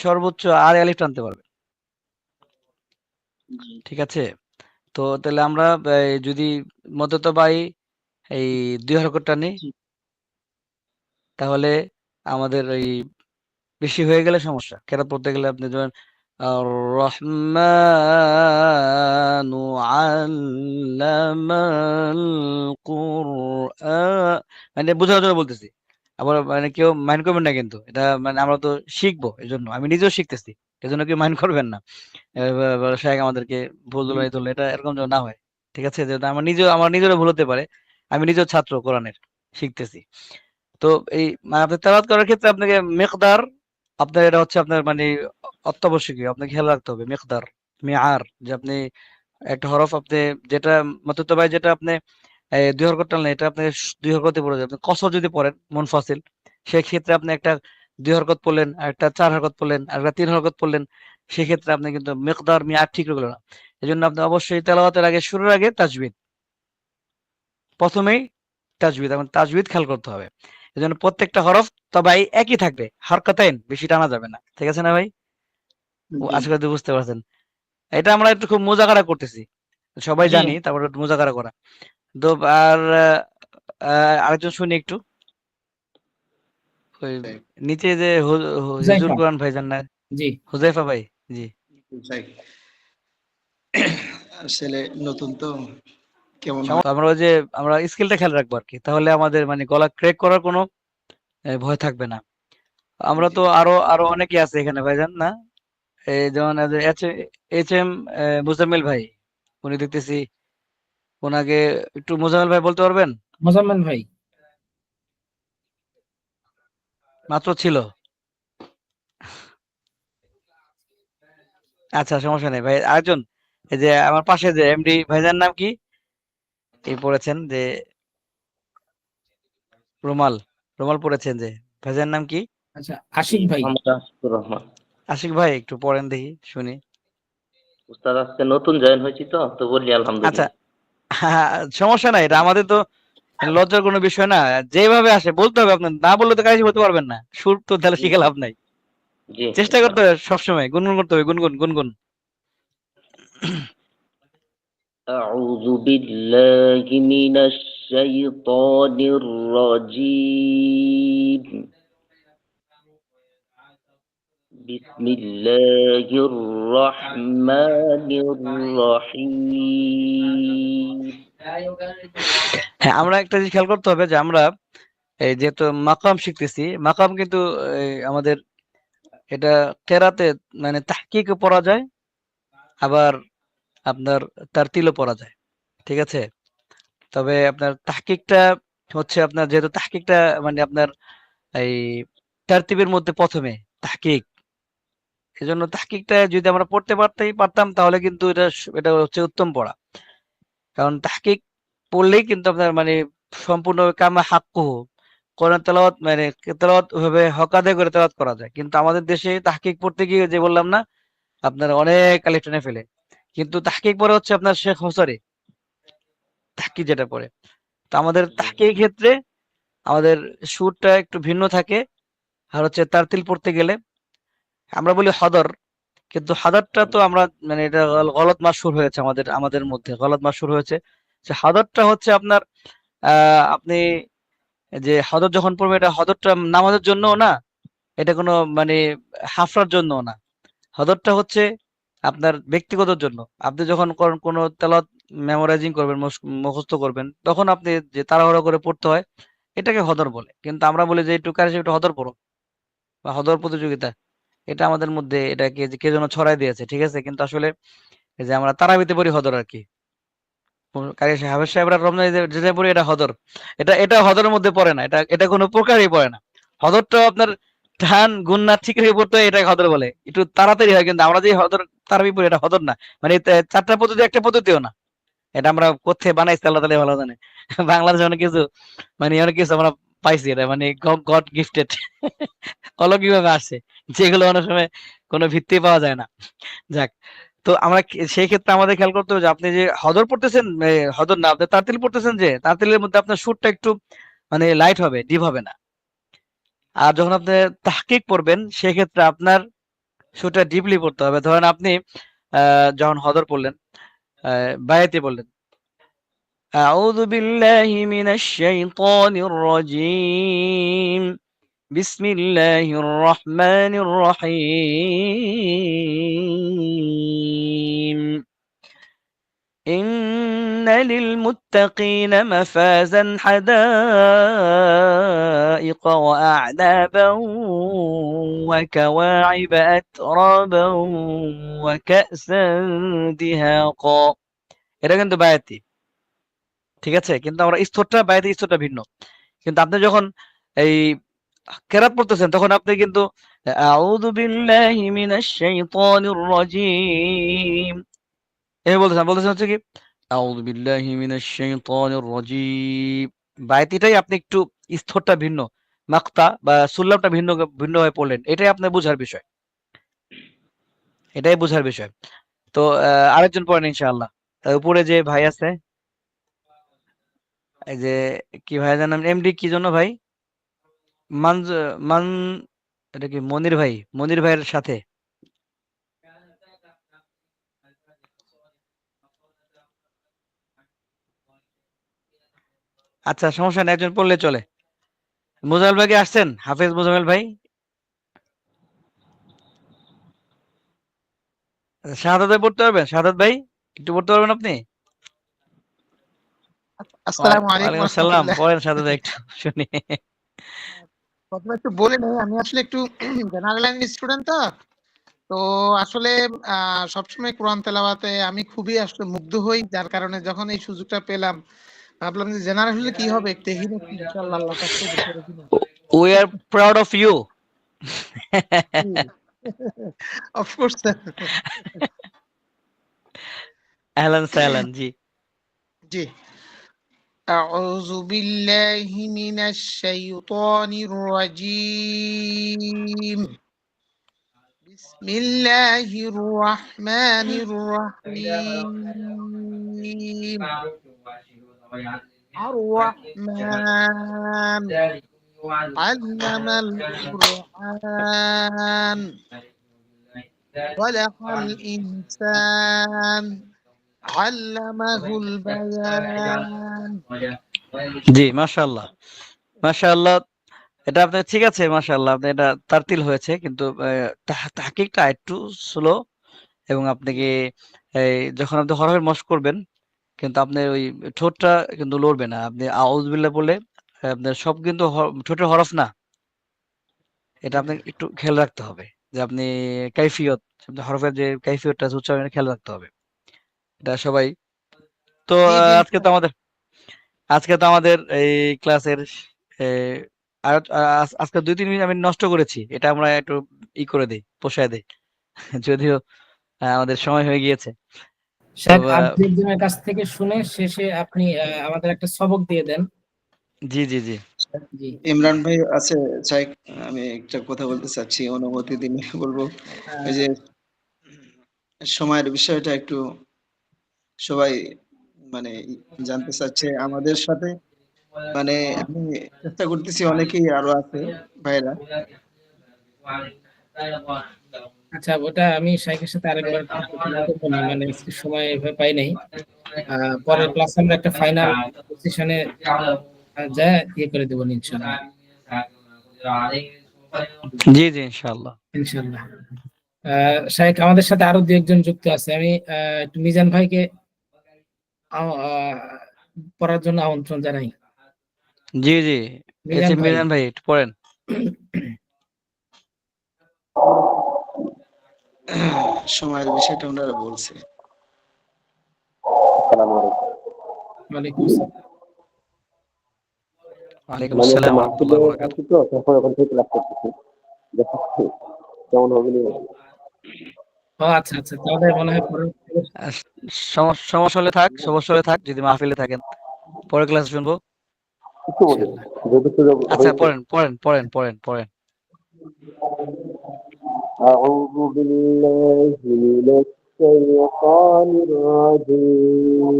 সর্বোচ্চ আর আলিফ টানতে পারবে। জি ঠিক আছে? তো তাহলে আমরা যদি মধ্যতবাই এই ২ হরকত টানি, জি তাহলে আমাদের এই বেশি হয়ে গেলে সমস্যা। কেরাত পড়তে গেলে আপনি যেমন আর-রহমানু আল্লামাল কুরআন, মানে বোঝানোর জন্য বলতেছি। আবার মানে কেউ মাইন্ড করবেন না কিন্তু। এটা মানে আমরা তো শিখবো এজন্য। আমি নিজেও শিখতেছি। এজন্য কেউ মাইন্ড করবেন না। শায়েখ আমাদেরকে ভুল জি ধরলে এটা এরকম যেন না হয়। ঠিক আছে? যেহেতু আমার নিজেরও ভুল হতে পারে। আমি নিজেও ছাত্র কোরআনের, শিখতেছি। তো এই মানে আপনি তেলাওয়াত করার ক্ষেত্রে আপনাকে মিকদার, আপনার এটা হচ্ছে আপনার মানে অত্যাবশ্যকীয়। আপনাকে খেয়াল রাখতে হবে মিকদার, মিআর, যে আপনি একটা হরফ আপনি যেটা মাতুত্তবাই যেটা আপনি ২ হরকত টানলেন, এটা আপনি ২ হরকতে পড়ে যাবে। আপনি কসর যদি পড়েন মুনফাসিল, সেক্ষেত্রে আপনি একটা ২ হরকত পড়লেন, আরেকটা ৪ হরকত পড়লেন, আরেকটা ৩ হরকত পড়লেন। সেক্ষেত্রে আপনি কিন্তু মিকদার, মিআর ঠিক হলো না। এজন্য আপনি অবশ্যই তেলাওয়াতের আগে, শুরুর আগে তাজবিদ। ১ম এই তাজবিদ, এবং তাজবিদ খেয়াল করতে হবে। এজন্য প্রত্যেকটা হরফ তবাই একই থাকবে। হরকতাইন, বেশি টানা যাবে না। ঠিক আছে না ভাই? জি আশা করি বুঝতে পারছেন। এটা আমরা একটু খুব মোজাকারা করতেছি। সবাই জি জানি, তারপরে একটু মোজাকারা করা। তো আর আরেকজন শুনি একটু। ওই নিচে যে হিজুল হুজাইফা। কোরআন ভাইজান না, জি হুজাইফা ভাই। জি। যাই আসলে নতুন তো কেমন হয় আমরা ওই যে আমরা স্কিলটা খেয়াল রাখবো আরকি। তাহলে আমাদের মানে গলা ক্র্যাক করার কোনো ভয় থাকবে না। আমরা জি তো আরো আরো অনেকে আছে এখানে ভাইজান না? এই যেমন এইচ এম মুজাম্মিল ভাই, উনি দেখতেছি, ওনাকে একটু মোজাম্মেল ভাই বলতে পারবেন? মোজাম্মেল ভাই। মাত্র ছিল। আচ্ছা, সমস্যা নেই ভাই। আরেকজন, এই যে আমার পাশে যে এমডি ভাইজান নাম কি? এই পড়েছেন যে রুমাল, রুমাল পড়েছেন যে ভাইজান নাম কি? আচ্ছা, জি, আশিক ভাই। মোহাম্মদ আশিকুর রহমান। আশিক ভাই একটু পড়েন দেখি, শুনি। উস্তাদ আজকে নতুন জয়েন হয়েছি তো বলি আচ্ছা, আলহামদুলিল্লাহ। সমস্যা নাই, এটা আমাদের তো লজ্জার কোনো বিষয় না। যেভাবে আসে বলতে হবে আপনার, না বললে তো কাজ বলতে পারবেন না। সুর তো তাহলে জি শিখে জি লাভ নাই। জি চেষ্টা করতে ইনশাআল্লাহ। হবে সবসময়, গুনগুন করতে হবে, গুনগুন গুনগুন। أعوذ بالله من الشيطان الرجيم. بسم الله الرحمن الرحيم. হ্যাঁ, আমরা একটা জিনিস খেয়াল করতে হবে যে আমরা এই যেহেতু মাকাম শিখতেছি, মাকাম কিন্তু আমাদের এটা কেরাতে মানে তাহকিকও পড়া যায়, আবার আপনার তারতিলও পড়া যায়। ঠিক আছে? তবে আপনার তাহকিকটা হচ্ছে আপনার, যেহেতু তাহকিকটা মানে আপনার এই তারতিবের মধ্যে ১ম এ তাহকিক। এজন্য তাহকিকটা যদি আমরা পড়তে পারতাম তাহলে কিন্তু এটা হচ্ছে উত্তম পড়া। কারণ তাহকিক পড়লেই কিন্তু আপনার মানে সম্পূর্ণ কামা হাক্কুহু, কোরআন তেলাওয়াত মানে তেলাওয়াত ওইভাবে হক আদায় করে তেলাওয়াত করা যায়। কিন্তু আমাদের দেশে তাহকিক পড়তে গিয়ে যে বললাম না, আপনার অনেক আলিফ টেনে ফেলে। কিন্তু তাহকিক পড়ে হচ্ছে আপনার শেখ হোসারি, তাহকিক যেটা পড়ে। তো আমাদের জি তাহকিকের ক্ষেত্রে আমাদের সুরটা একটু ভিন্ন থাকে। আর হচ্ছে তারতিল পড়তে গেলে আমরা বলি হদর, কিন্তু হাদারটা তো আমরা মানে এটা গলত মাশহুর হয়েছে আমাদের আমাদের মধ্যে গলত মাশহুর হয়েছে। যে হাদারটা হচ্ছে আপনার আপনি যে হদর যখন পড়বেন, এটা হদরটা নামাজের জন্যও না, এটা কোনো মানে হাফরার জন্যও না। হদরটা হচ্ছে আপনার ব্যক্তিগতর জন্য। আপনি যখন কোনো তেলাওয়াত মেমোরাইজিং করবেন, মুখস্থ করবেন, তখন আপনি যে তাড়াহুড়ো করে পড়তে হয়, এটাকে হদর বলে। কিন্তু আমরা বলি যে একটু কারে একটু হদর পড়ো, বা হদর প্রতিযোগিতা। এটা আমাদের মধ্যে এটাকে যে কে যেন ছড়াই দিয়েছে। ঠিক আছে? কিন্তু আসলে এই যে আমরা তারাবিতে পড়ি হদর আরকি। কারি হাফেজ সাহেবরা রমজানে যেটা পড়ি এটা হদর। এটা হদরের মধ্যে পড়ে না। এটা কোনো প্রকারই পড়ে না। হদরটাও আপনার টান গুন্না ঠিক রেখে পড়তে হয়, এটাকে হদর বলে। একটু তাড়াতাড়ি হয়, কিন্তু আমরা যে হদর তারাবি পড়ি এটা হদর না। মানে ৪টা পদ্ধতি একটা পদ্ধতিও না। এটা আমরা কোত্থেকে বানাইছি আল্লাহ তাআলাই ভালো জানে। বাংলাদেশে অনেক কিছু মানে অনেক কিছু আমরা পাইছি, এটা মানে গড গিফটেড। অলৌকিকভাবে আসে, যেগুলো অনেক সময় কোনো ভিত্তি পাওয়া যায় না। যাক, তো আমরা সেই ক্ষেত্রে আমাদের খেয়াল করতে হবে যে আপনি যে হদর পড়তেছেন, হদর না, আপনি তারতিল পড়তেছেন, যে তারতিলের মধ্যে আপনার সুরটা একটু মানে লাইট হবে, ডিপ হবে না। আর যখন আপনি তাহকিক পড়বেন সেক্ষেত্রে আপনার সুরটা ডিপলি পড়তে হবে। ধরেন আপনি যখন হদর পড়লেন, বায়াতি বললেন, আউযু বিল্লাহি মিনাশ শাইতানির রাজীম, বিসমিল্লাহির রহমানির রহিম, ইন্না লিলমুত্তাকিনা মাফাজান হাদাইকা ওয়া আ'নাবান ওয়া কাওয়াইবা আতরাবান ওয়া কা'সান দিহাকা। এটা কিন্তু বায়াতি, ঠিক আছে? কিন্তু আমরা বায়াতি স্তরটা ভিন্ন। কিন্তু আপনি যখন এই কেরাত পড়তেছেন তখন আপনি কিন্তু আউযু বিল্লাহি মিনাশ শাইতানির রাজীম এভাবে বলতেছেন হচ্ছে কি আউযু বিল্লাহি মিনাশ শাইতানির রাজীম। বায়াতিটাই আপনি একটু স্তরটা ভিন্ন, মাকতা বা সুল্লামটা ভিন্নভাবে পড়লেন। এটাই আপনার বোঝার বিষয়। এটাই বোঝার বিষয়। তো আরেকজন পড়েন ইনশাআল্লাহ। তার উপরে যে ভাই আছে, এই যে কি ভাইয়ের নাম, এমডি কি জন্য ভাই? মানজ মান এটা কি মনির ভাই? মনির ভাইয়ের সাথে। আচ্ছা সমস্যা নেই, একজন পড়লে চলে। মোজাম্মেল ভাই কি আসছেন? হাফেজ মোজাম্মেল ভাই? আচ্ছা, শাহাদাত ভাই পড়তে পারবেন? শাহাদাত ভাই একটু পড়তে পারবেন আপনি? আসসালামু আলাইকুম ওয়ালাইকুম আসসালাম। রহমতুল্লাহ। পড়েন শাহাদাত ভাই একটু শুনি। প্রথমে একটু বলে নেই, আমি আসলে একটু জেনারেল লাইন স্টুডেন্ট, তো তো আসলে সবসময় কোরআন তেলাওয়াতে আমি খুবই আসলে মুগ্ধ হই, যার কারণে যখন এই সুযোগটা পেলাম ভাবলাম যে জেনারেশনে কি হবে, একটু এগিয়ে একটু ইনশাআল্লাহ আল্লাহ কাছ থেকে করে দিব। We are proud of you. Of course আহলান সাহলান জি। জি। أعوذ بالله من الشيطان الرجيم. بسم الله الرحمن الرحيم. الرحمن علم القرآن خلق الإنسان علمه البيان. জি মাশাআল্লাহ, মাশাআল্লাহ। এটা আপনার ঠিক আছে, মাশাআল্লাহ। আপনি এটা তারতিল হয়েছে, কিন্তু তাহকিকটা একটু স্লো। এবং আপনাকে যখন আপনি হরফের মশক করবেন, কিন্তু আপনার ওই ঠোঁটটা কিন্তু লড়বে না। আপনি আউযু বিল্লাহ বলে আপনার সব কিন্তু ঠোঁটের হরফ না। এটা আপনাকে একটু খেয়াল রাখতে হবে যে আপনি কাইফিয়ত, হরফের যে কাইফিয়তটা আছে, উচ্চারণে খেয়াল রাখতে হবে। এটা সবাই তো জি জি আজকে তো আমাদের এই ক্লাসের আর আজকে 2-3 মিনিট আমি নষ্ট করেছি। এটা আমরা একটু করে দেই, পোষায় দেই। যদিও আমাদের সময় হয়ে গিয়েছে। তো শেখ আব্দুলের কাছ থেকে শুনে শেষে আপনি আমাদের একটা সবক দিয়ে দেন। জি জি জি জি ইমরান ভাই আছে, চাই আমি একটা কথা বলতে চাচ্ছি, অনুমতি দিলে বলবো। এই যে সময়ের বিষয়টা একটু সবাই মানে জানতে চাচ্ছে আমাদের সাথে, মানে আমি চেষ্টা করতেছি, অনেকেই আরো আছে ভাইরা। আচ্ছা, ওটা আমি শাইখের সাথে আরেকবার করবো না, মানে আজকে সময় এভাবে পাই নাই। পরের ক্লাসে আমরা একটা ফাইনাল সেশনে যা করে দেবো ইনশাআল্লাহ। জি জি ইনশাআল্লাহ। ইনশাআল্লাহ। শাইখ আমাদের সাথে আরো দু একজন যুক্ত আছে। আমি একটু মিজান ভাইকে পড়ার জন্য আমন্ত্রণ জানাই। জি জি মিজান ভাই মিজান ভাই একটু পড়েন। সময়ের বিষয়টা ওনারা বলছে। ওয়ালাইকুম আসসালাম। ওয়ালাইকুম আসসালাম ওয়া রাহমাতুল্লাহি ওয়া বারাকাতুহু। ও আচ্ছা আচ্ছা, তাহলে মনে হয় আহ, সমস্যা হলে থাক, যদি মাহফিলে থাকেন পরের ক্লাস শুনবো। ইনশাআল্লাহ। আচ্ছা পড়েন পড়েন পড়েন পড়েন পড়েন। أعوذ بالله من الشيطان الرجيم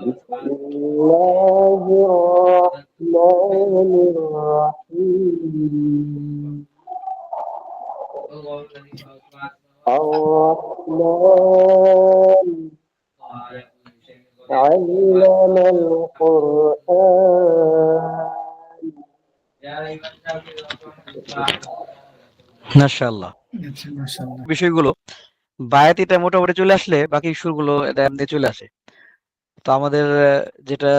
بسم الله الرحمن الرحيم الرحمن علم القرآن মাশাআল্লাহ। আচ্ছা, মাশাআল্লাহ। বিষয়গুলো বায়াতিটা মোটামুটি চলে আসলে বাকি সুরগুলো এটা এমনি চলে আসে। তো আমাদের যেটা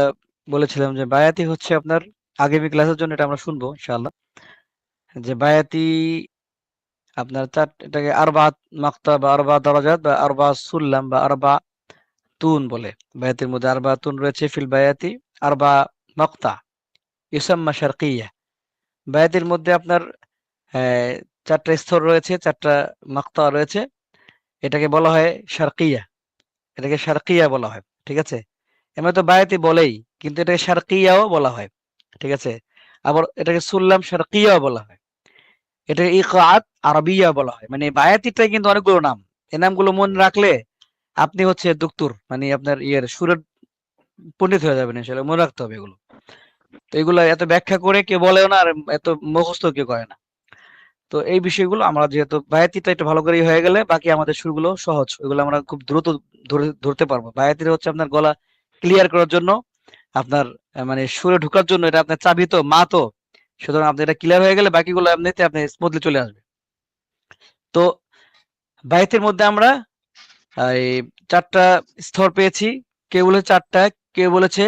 বলেছিলাম যে বায়াতি হচ্ছে আপনার আগামী ক্লাসের জন্য এটা আমরা শুনবো ইনশাআল্লাহ। যে বায়াতি আপনার এটাকে আরবাত মাক্তা বা আরবা দারাজাত বা আরবা সুল্লাম বা আরবা তুন বলে। বায়াতির মধ্যে আরবা তুন রয়েছে ফিল বায়াতি, আরবা মাক্তা ইউসাম্মা শারকিয়্যা। বায়াতির মধ্যে আপনার আহ, 4টা স্তর রয়েছে, 4টা মাক্তা রয়েছে। এটাকে বলা হয় শারকিয়্যা, এটাকে শারকিয়্যা বলা হয়। ঠিক আছে, এমনি তো বায়াতি বলেই, কিন্তু এটাকে শারকিয়্যাও বলা হয়। ঠিক আছে, আবার এটাকে সুল্লাম শারকিয়্যাও বলা হয়, এটাকে ইকআত আরবিয়া বলা হয়। মানে বায়াতিটাই কিন্তু অনেকগুলো নাম। এই নামগুলো মনে রাখলে আপনি হচ্ছে দুক্তুর, মানে আপনার সুরের পণ্ডিত হয়ে যাবেন আসলে, মনে রাখতে হবে এগুলো। তো এগুলো এত ব্যাখ্যা করে কেউ বলেও না, আর এত মুখস্থ কেউ করে না। তো এই বিষয়গুলো আমরা যেহেতু বায়াতিটা একটু ভালো করেই হয়ে গেলে বাকি আমাদের সুরগুলো সহজ, ওইগুলো আমরা খুব দ্রুত ধরতে পারবো। বায়াতিটা হচ্ছে আপনার গলা ক্লিয়ার করার জন্য, আপনার মানে সুরে ঢোকার জন্য এটা আপনার চাবি তো মা তো, সুতরাং আপনি এটা ক্লিয়ার হয়ে গেলে বাকিগুলো এমনিতে আপনি স্মুথলি চলে আসবে। তো বায়াতের মধ্যে আমরা এই 4টা স্তর পেয়েছি। কেউ বলেছে 4টা, কেউ বলেছে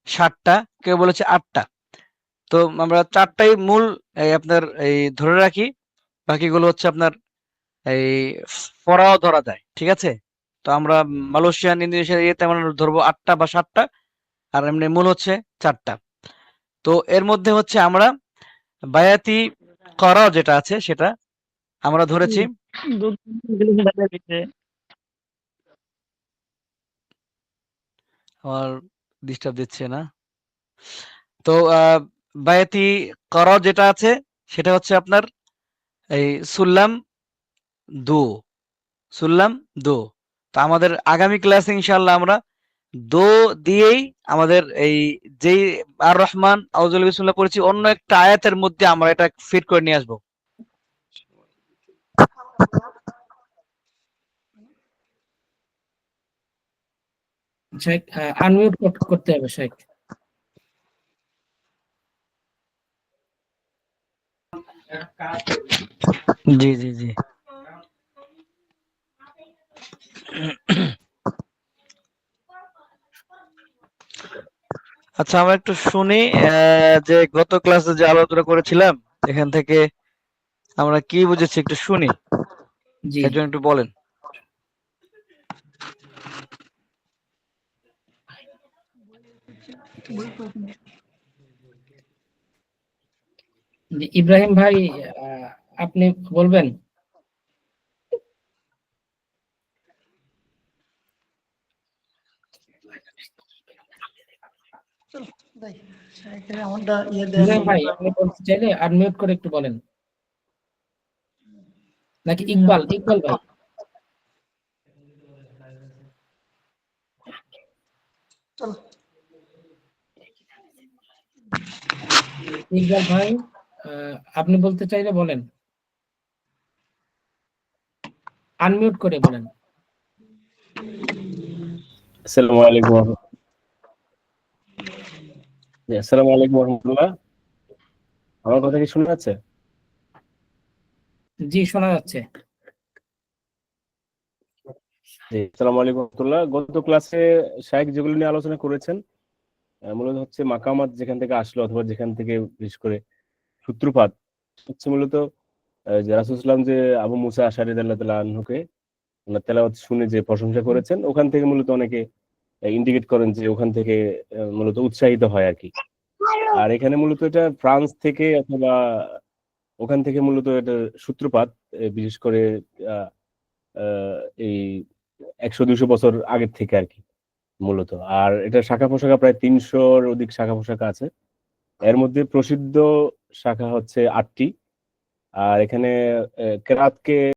7টা, কেউ বলেছে 8টা। তো আমরা 4টাই মূল আপনার ধরে রাখি, বাকিগুলো হচ্ছে আপনার এই পড়াও ধরা যায়। ঠিক আছে, তো আমরা মালয়েশিয়ান ইন্দোনেশিয়ার ইয়েতে আমরা ধরবো 8টা বা 7টা, আর এমনি মূল হচ্ছে 4টা। তো এর মধ্যে হচ্ছে আমরা বায়াতি করা যেটা আছে সেটা আমরা ধরেছি। আমার ডিস্টার্ব দিচ্ছে না। তো বায়াতি করা যেটা আছে সেটা হচ্ছে আপনার এই সুল্লাম দো, সুল্লাম দো। তো আমাদের আগামী ক্লাসে ইনশাআল্লাহ আমরা দো দিয়েই আমাদের এই যেই আর রহমান আউযুল বিসমিল্লাহ পড়েছি, অন্য একটা আয়াতের মধ্যে আমরা এটা ফিট করে নিয়ে আসবো। শেখ আনমিউট করতে হবে শেখ। জি জি জি। আচ্ছা, আমরা একটু শুনি যে গত ক্লাসে যে আলোচনা করেছিলাম এখান থেকে আমরা কি বুঝেছি একটু শুনি, জি, এর জন্য একটু বলেন। জি, ইব্রাহিম ভাই আপনি বলবেন? ইব্রাহিম ভাই আপনি বলতে চাইলে আনমিউট করে একটু বলেন, নাকি ইকবাল ভাই? ইকবাল ভাই আপনি বলতে চাইলে বলেন, আনমিউট করে বলেন। আসসালামু আলাইকুম আসসালামু আলাইকুম রহমতুল্লাহ। আমার কথা কি শোনা যাচ্ছে? জি, শোনা যাচ্ছে। জি, আসসালামু আলাইকুম রহমতুল্লাহ। গত ক্লাসে শাইখ যেগুলো নিয়ে আলোচনা করেছেন মূলত হচ্ছে মাকামাত যেখান থেকে আসলো অথবা যেখান থেকে বিশেষ করে সূত্রপাত হচ্ছে মূলত যে রাসূল সাল্লাল্লাহু আলাইহি ওয়াসাল্লাম যে আবু মুসা আশআরী রাদিয়াল্লাহু তাআলা আনহুকে ওনার তেলাওয়াত শুনে যে প্রশংসা করেছেন ওখান থেকে মূলত অনেকে ইন্ডিকেট করেন যে ওখান থেকে মূলত উৎসাহিত হয় আর কি। আর এখানে মূলত এটা ফ্রান্স থেকে অথবা ওখান থেকে মূলত এটা সূত্রপাত, বিশেষ করে আহ, আহ, এই 100-200 বছর আগের থেকে আর কি মূলত। আর এটা শাখা প্রশাখা প্রায় 300-র অধিক শাখা প্রশাখা আছে। এর মধ্যে প্রসিদ্ধ শাখা হচ্ছে 8টি। আর এখানে কেরাতকে